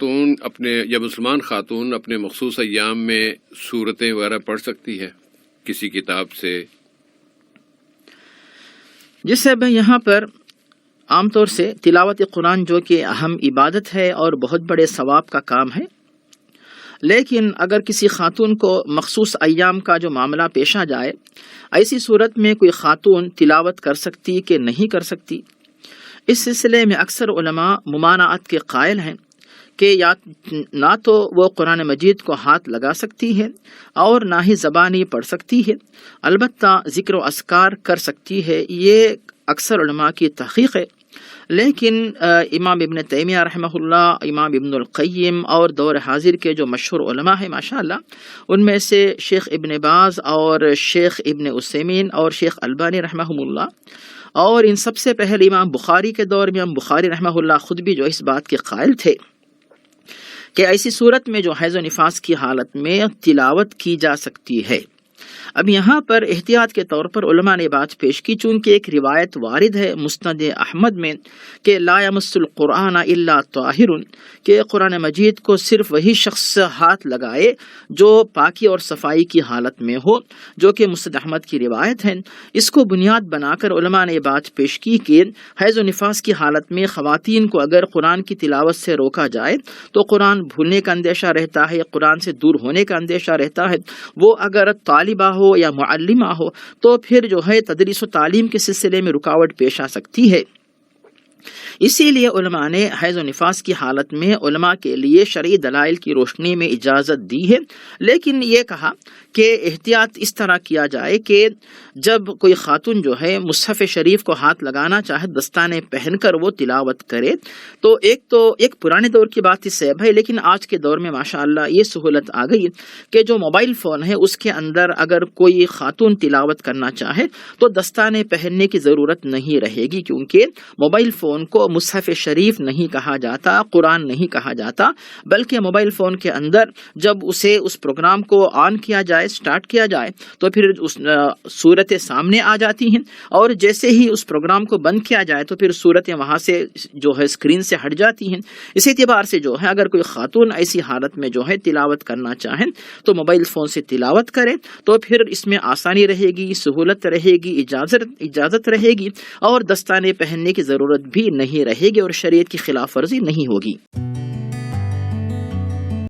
خاتون مسلمان خاتون اپنے مخصوص ایام میں سورتیں وغیرہ پڑھ سکتی ہے کسی کتاب سے؟ جس سے یہاں پر عام طور سے تلاوت قرآن جو کہ اہم عبادت ہے اور بہت بڑے ثواب کا کام ہے، لیکن اگر کسی خاتون کو مخصوص ایام کا جو معاملہ پیش آ جائے، ایسی صورت میں کوئی خاتون تلاوت کر سکتی کہ نہیں کر سکتی، اس سلسلے میں اکثر علماء ممانعت کے قائل ہیں کہ یا نہ تو وہ قرآن مجید کو ہاتھ لگا سکتی ہے اور نہ ہی زبانی پڑھ سکتی ہے، البتہ ذکر و اذکار کر سکتی ہے۔ یہ اکثر علماء کی تحقیق ہے، لیکن امام ابن تیمیہ رحمہ اللہ، امام ابن القیم اور دور حاضر کے جو مشہور علماء ہیں ماشاءاللہ، ان میں سے شیخ ابن باز اور شیخ ابن عثیمین اور شیخ البانی رحمہ اللہ، اور ان سب سے پہلے امام بخاری کے دور میں امام بخاری رحمہ اللہ خود بھی جو اس بات کے قائل تھے کہ ایسی صورت میں جو حیض و نفاس کی حالت میں تلاوت کی جا سکتی ہے۔ اب یہاں پر احتیاط کے طور پر علماء نے بات پیش کی، چونکہ ایک روایت وارد ہے مسند احمد میں کہ لا یمس القرآن الا طاہر، کہ قرآن مجید کو صرف وہی شخص ہاتھ لگائے جو پاکی اور صفائی کی حالت میں ہو، جو کہ مسند احمد کی روایت ہے۔ اس کو بنیاد بنا کر علماء نے بات پیش کی کہ حیض و نفاس کی حالت میں خواتین کو اگر قرآن کی تلاوت سے روکا جائے تو قرآن بھولنے کا اندیشہ رہتا ہے، قرآن سے دور ہونے کا اندیشہ رہتا ہے۔ وہ اگر طالبہ ہو یا معلمہ ہو تو پھر جو ہے تدریس و تعلیم کے سلسلے میں رکاوٹ پیش آ سکتی ہے۔ اسی لیے علماء نے حیض و نفاس کی حالت میں علماء کے لیے شرعی دلائل کی روشنی میں اجازت دی ہے، لیکن یہ کہا کہ احتیاط اس طرح کیا جائے کہ جب کوئی خاتون جو ہے مصحف شریف کو ہاتھ لگانا چاہے، دستانے پہن کر وہ تلاوت کرے، تو ایک پرانے دور کی بات اس سے ہے، لیکن آج کے دور میں ماشاءاللہ یہ سہولت آ گئی کہ جو موبائل فون ہے اس کے اندر اگر کوئی خاتون تلاوت کرنا چاہے تو دستانے پہننے کی ضرورت نہیں رہے گی، کیونکہ موبائل فون کو مصحف شریف نہیں کہا جاتا، قرآن نہیں کہا جاتا، بلکہ موبائل فون کے اندر جب اس پروگرام کو آن کیا جائے، سٹارٹ کیا جائے، تو پھر صورتیں سامنے آ جاتی ہیں، اور جیسے ہی اس پروگرام کو بند کیا جائے تو پھر صورتیں وہاں سے جو ہے اسکرین سے ہٹ جاتی ہیں۔ اس اعتبار سے جو ہے اگر کوئی خاتون ایسی حالت میں جو ہے تلاوت کرنا چاہیں تو موبائل فون سے تلاوت کرے، تو پھر اس میں آسانی رہے گی، سہولت رہے گی، اجازت رہے گی، اور دستانے پہننے کی ضرورت بھی نہیں رہے گی، اور شریعت کی خلاف ورزی نہیں ہوگی۔